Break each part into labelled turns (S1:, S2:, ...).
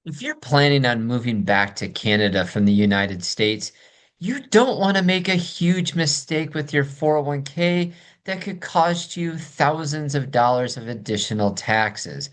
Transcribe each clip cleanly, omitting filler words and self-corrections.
S1: If you're planning on moving back to Canada from the United States, you don't want to make a huge mistake with your 401k that could cost you thousands of dollars of additional taxes.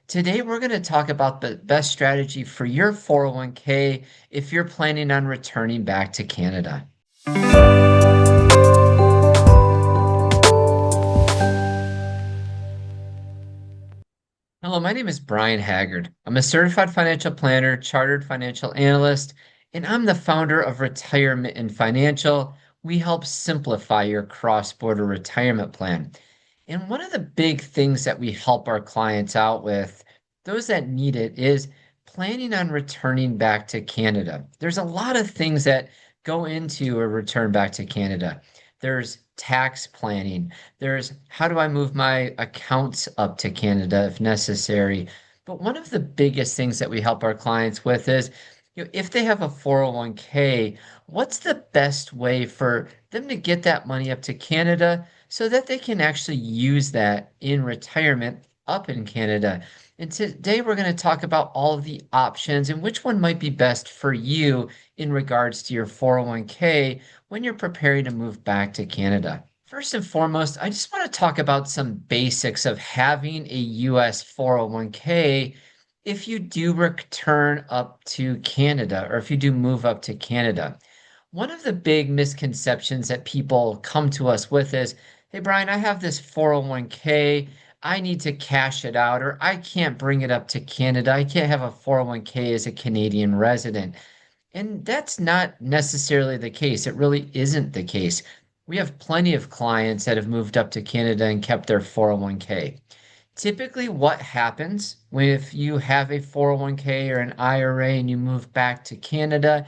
S1: Today, we're going to talk about the best strategy for your 401k if you're planning on returning back to Canada. Hello, my name is Brian Haggard. I'm a certified financial planner, chartered financial analyst, and I'm the founder of RetireMitten Financial. We help simplify your cross-border retirement plan. And one of the big things that we help our clients out with, those that need it, is planning on returning back to Canada. There's a lot of things that go into a return back to Canada. There's tax planning. There's how do I move my accounts up to Canada if necessary. But one of the biggest things that we help our clients with is, if they have a 401k, what's the best way for them to get that money up to Canada so that they can actually use that in retirement up in Canada? And today we're going to talk about all of the options and which one might be best for you in regards to your 401k when you're preparing to move back to Canada. First and foremost, I just want to talk about some basics of having a US 401k if you do return up to Canada or if you do move up to Canada. One of the big misconceptions that people come to us with is, hey, Brian, I have this 401k. I need to cash it out, or I can't bring it up to Canada. I can't have a 401k as a Canadian resident. And that's not necessarily the case. It really isn't the case. We have plenty of clients that have moved up to Canada and kept their 401k. Typically, what happens if you have a 401k or an IRA and you move back to Canada,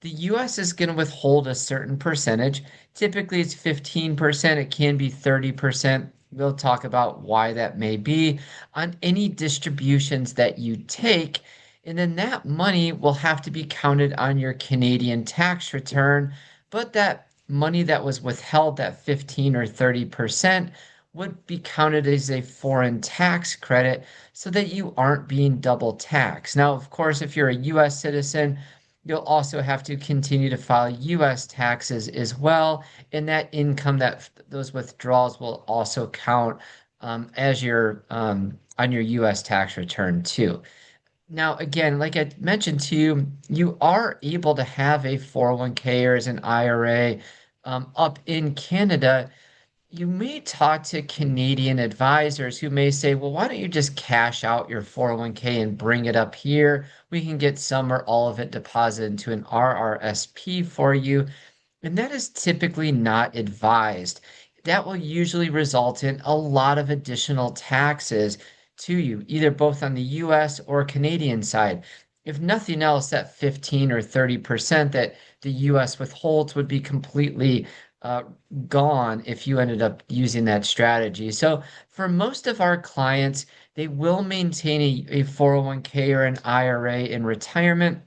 S1: the US is going to withhold a certain percentage. Typically, it's 15%, it can be 30%. We'll talk about why that may be on any distributions that you take. And then that money will have to be counted on your Canadian tax return. But that money that was withheld, that 15 or 30%, would be counted as a foreign tax credit so that you aren't being double taxed. Now, of course, if you're a US citizen, you'll also have to continue to file US taxes as well. And that income, that those withdrawals will also count as your on your US tax return too. Now, again, like I mentioned to you, you are able to have a 401k or as an IRA up in Canada. You may talk to Canadian advisors who may say, well, why don't you just cash out your 401k and bring it up here? We can get some or all of it deposited into an RRSP for you. And that is typically not advised. That will usually result in a lot of additional taxes to you, either both on the US or Canadian side. If nothing else, that 15 or 30% that the US withholds would be completely uh, gone if you ended up using that strategy. So for most of our clients, they will maintain a 401k or an IRA in retirement.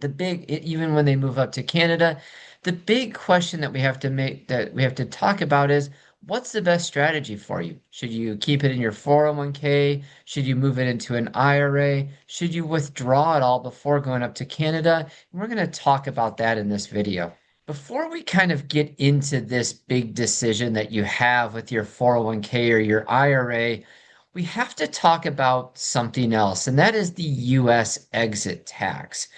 S1: Even when they move up to Canada, the big question that we have to talk about is what's the best strategy for you? Should you keep it in your 401k? Should you move it into an IRA? Should you withdraw it all before going up to Canada? And we're going to talk about that in this video. Before we kind of get into this big decision that you have with your 401k or your IRA, we have to talk about something else, and that is the US exit tax.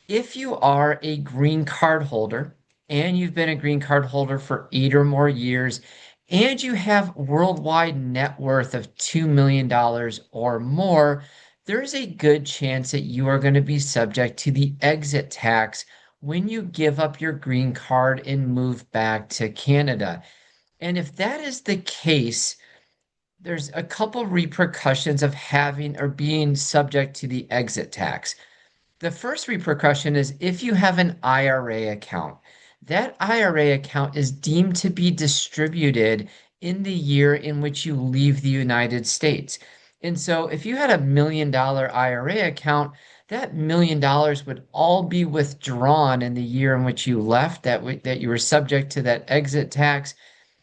S1: If you are a green card holder and you've been a green card holder for 8 or more years, and you have worldwide net worth of $2 million or more, there's a good chance that you are going to be subject to the exit tax when you give up your green card and move back to Canada. And if that is the case, there's a couple repercussions of having or being subject to the exit tax. The first repercussion is if you have an IRA account, that IRA account is deemed to be distributed in the year in which you leave the United States. And so if you had $1 million IRA account, that $1 million would all be withdrawn in the year in which you left, that you were subject to that exit tax.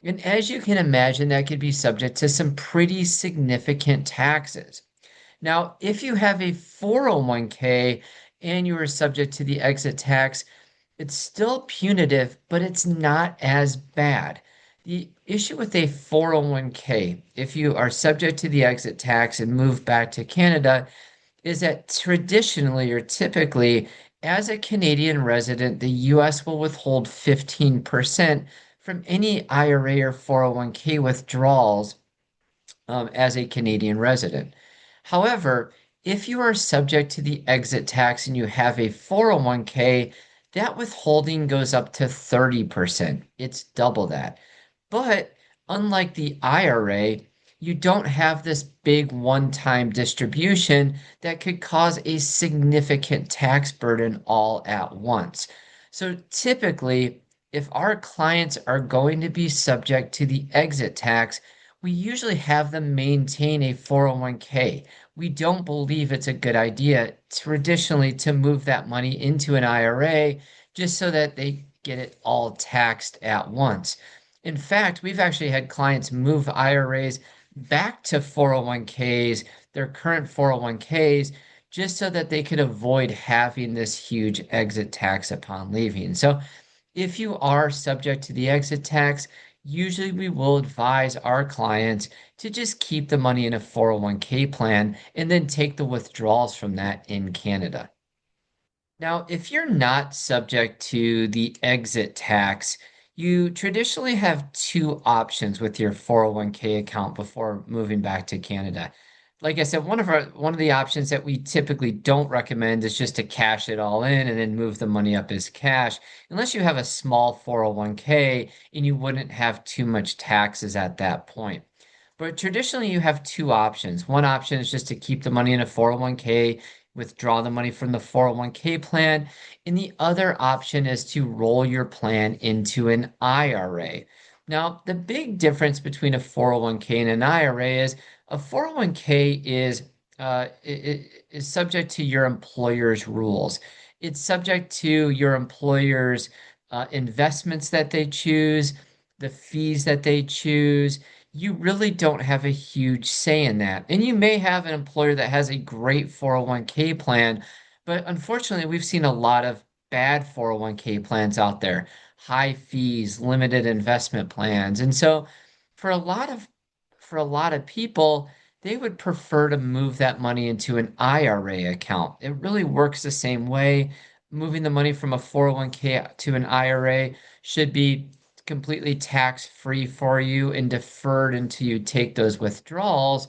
S1: And as you can imagine, that could be subject to some pretty significant taxes. Now, if you have a 401k and you are subject to the exit tax, it's still punitive, but it's not as bad. The issue with a 401k, if you are subject to the exit tax and move back to Canada, is that traditionally or typically, as a Canadian resident, the US will withhold 15% from any IRA or 401k withdrawals as a Canadian resident. However, if you are subject to the exit tax and you have a 401k, that withholding goes up to 30%. It's double that. But unlike the IRA, you don't have this big one-time distribution that could cause a significant tax burden all at once. So typically, if our clients are going to be subject to the exit tax, we usually have them maintain a 401k. We don't believe it's a good idea traditionally to move that money into an IRA just so that they get it all taxed at once. In fact, we've actually had clients move IRAs back to 401ks, their current 401ks, just so that they could avoid having this huge exit tax upon leaving. So if you are subject to the exit tax, usually we will advise our clients to just keep the money in a 401k plan and then take the withdrawals from that in Canada. Now, if you're not subject to the exit tax, you traditionally have two options with your 401k account before moving back to Canada. Like I said, one of the options that we typically don't recommend is just to cash it all in and then move the money up as cash, unless you have a small 401k and you wouldn't have too much taxes at that point. But traditionally, you have two options. One option is just to keep the money in a 401k, withdraw the money from the 401k plan, and the other option is to roll your plan into an IRA. Now, the big difference between a 401k and an IRA is a 401k is subject to your employer's rules. It's subject to your employer's investments that they choose, the fees that they choose. You really don't have a huge say in that. And you may have an employer that has a great 401k plan, but unfortunately, we've seen a lot of bad 401k plans out there, high fees, limited investment plans. And so for a lot of for a lot of people, they would prefer to move that money into an IRA account. It really works the same way. Moving the money from a 401k to an IRA should be completely tax free for you and deferred until you take those withdrawals.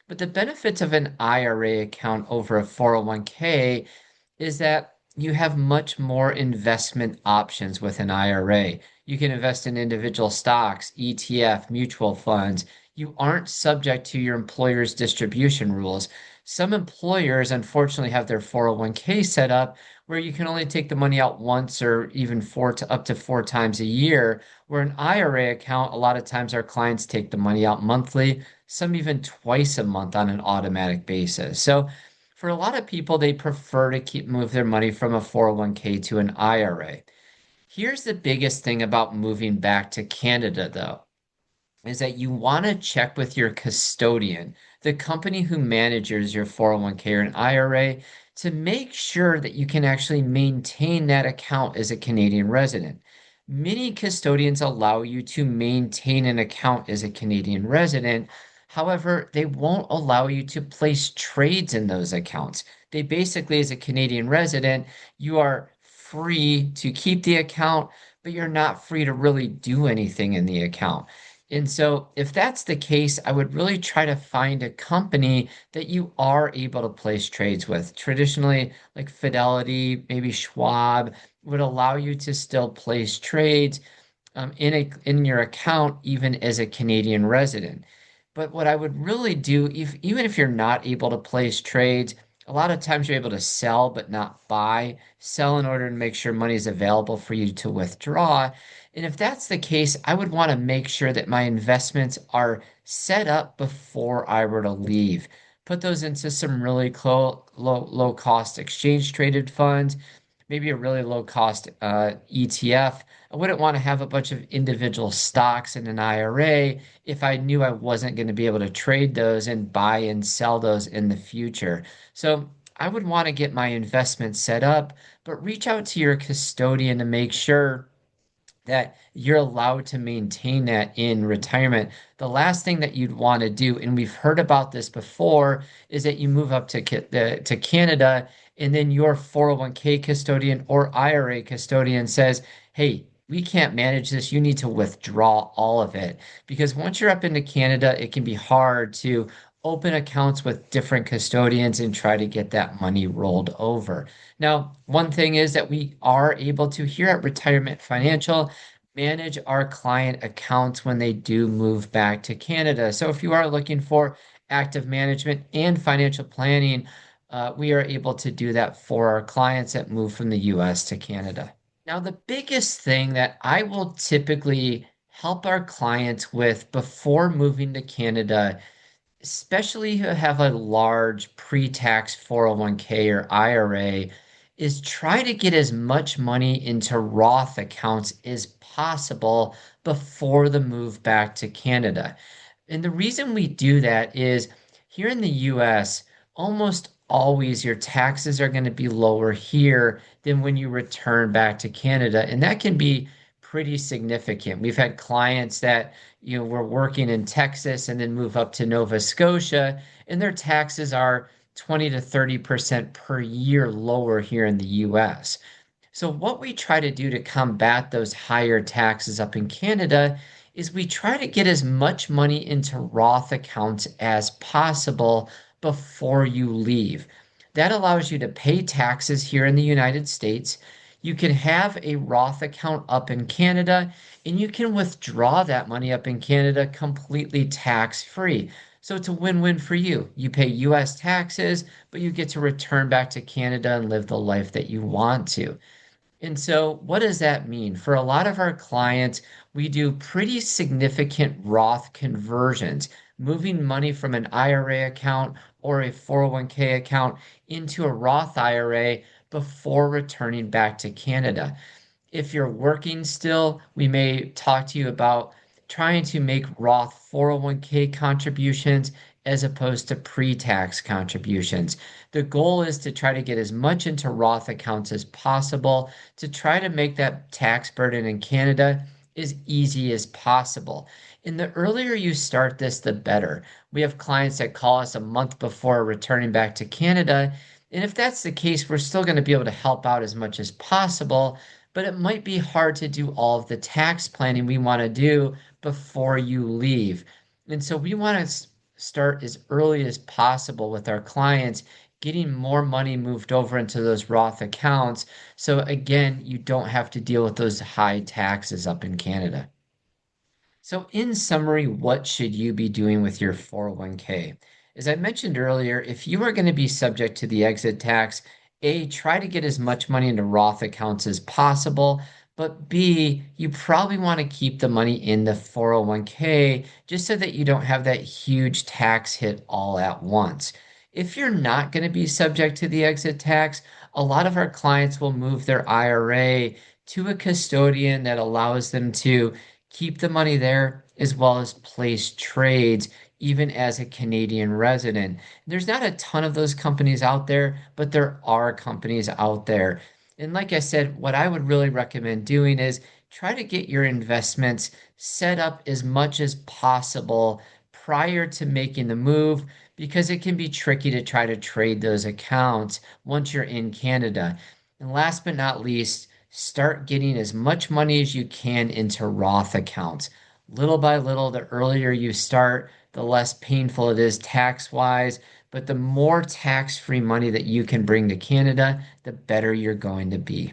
S1: But the benefits of an IRA account over a 401k is that you have much more investment options with an IRA. You can invest in individual stocks, ETF, mutual funds. You aren't subject to your employer's distribution rules. Some employers, unfortunately, have their 401k set up where you can only take the money out once or even up to four times a year. Where an IRA account, a lot of times our clients take the money out monthly, some even twice a month on an automatic basis. So for a lot of people, they prefer to move their money from a 401k to an IRA. Here's the biggest thing about moving back to Canada, though, is that you want to check with your custodian, the company who manages your 401k or an IRA, to make sure that you can actually maintain that account as a Canadian resident. Many custodians allow you to maintain an account as a Canadian resident. However, they won't allow you to place trades in those accounts. They basically, as a Canadian resident, you are free to keep the account, but you're not free to really do anything in the account. And so, if that's the case, I would really try to find a company that you are able to place trades with. Traditionally, like Fidelity, maybe Schwab, would allow you to still place trades in your account, even as a Canadian resident. But what I would really do, even if you're not able to place trades, a lot of times you're able to sell but not buy, sell in order to make sure money is available for you to withdraw. And if that's the case, I would want to make sure that my investments are set up before I were to leave. Put those into some really low cost exchange traded funds. maybe a really low cost ETF. I wouldn't want to have a bunch of individual stocks in an IRA if I knew I wasn't going to be able to trade those and buy and sell those in the future. So I would want to get my investment set up, but reach out to your custodian to make sure that you're allowed to maintain that in retirement. The last thing that you'd want to do, and we've heard about this before, is that you move up to Canada, and then your 401k custodian or IRA custodian says, "Hey, we can't manage this. You need to withdraw all of it." Because once you're up into Canada, it can be hard to open accounts with different custodians and try to get that money rolled over. Now, one thing is that we are able to here at Retirement Financial manage our client accounts when they do move back to Canada. So if you are looking for active management and financial planning, we are able to do that for our clients that move from the US to Canada. Now, the biggest thing that I will typically help our clients with before moving to Canada, especially who have a large pre-tax 401k or IRA, is try to get as much money into Roth accounts as possible before the move back to Canada. And the reason we do that is here in the US, almost always your taxes are going to be lower here than when you return back to Canada. And that can be pretty significant. We've had clients that, were working in Texas and then move up to Nova Scotia, and their taxes are 20 to 30% per year lower here in the US. So, what we try to do to combat those higher taxes up in Canada is we try to get as much money into Roth accounts as possible before you leave. That allows you to pay taxes here in the United States. You can have a Roth account up in Canada, and you can withdraw that money up in Canada completely tax free. So it's a win win for you. You pay US taxes, but you get to return back to Canada and live the life that you want to. And so, what does that mean? For a lot of our clients, we do pretty significant Roth conversions, moving money from an IRA account or a 401k account into a Roth IRA before returning back to Canada. If you're working still, we may talk to you about trying to make Roth 401k contributions as opposed to pre-tax contributions. The goal is to try to get as much into Roth accounts as possible to try to make that tax burden in Canada as easy as possible. And the earlier you start this, the better. We have clients that call us a month before returning back to Canada. And if that's the case, we're still going to be able to help out as much as possible, but it might be hard to do all of the tax planning we want to do before you leave. And so we want to start as early as possible with our clients, getting more money moved over into those Roth accounts. So again, you don't have to deal with those high taxes up in Canada. So, in summary, what should you be doing with your 401k? As I mentioned earlier, if you are going to be subject to the exit tax, A, try to get as much money into Roth accounts as possible, but B, you probably want to keep the money in the 401k just so that you don't have that huge tax hit all at once. If you're not going to be subject to the exit tax, a lot of our clients will move their IRA to a custodian that allows them to keep the money there as well as place trades, even as a Canadian resident. There's not a ton of those companies out there, but there are companies out there. And like I said, what I would really recommend doing is try to get your investments set up as much as possible prior to making the move because it can be tricky to try to trade those accounts once you're in Canada. And last but not least, start getting as much money as you can into Roth accounts. Little by little, the earlier you start, the less painful it is tax wise, but the more tax free money that you can bring to Canada, the better you're going to be.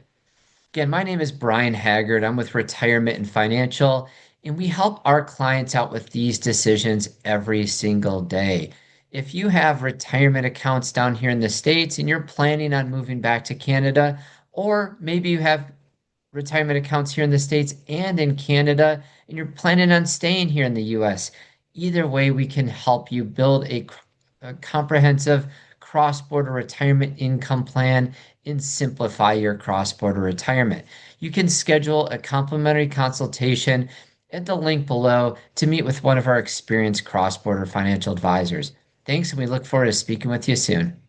S1: Again, my name is Brian Haggard. I'm with RetireMitten Financial, and we help our clients out with these decisions every single day. If you have retirement accounts down here in the States and you're planning on moving back to Canada, or maybe you have retirement accounts here in the States and in Canada, and you're planning on staying here in the US, either way, we can help you build a comprehensive cross-border retirement income plan and simplify your cross-border retirement. You can schedule a complimentary consultation at the link below to meet with one of our experienced cross-border financial advisors. Thanks, and we look forward to speaking with you soon.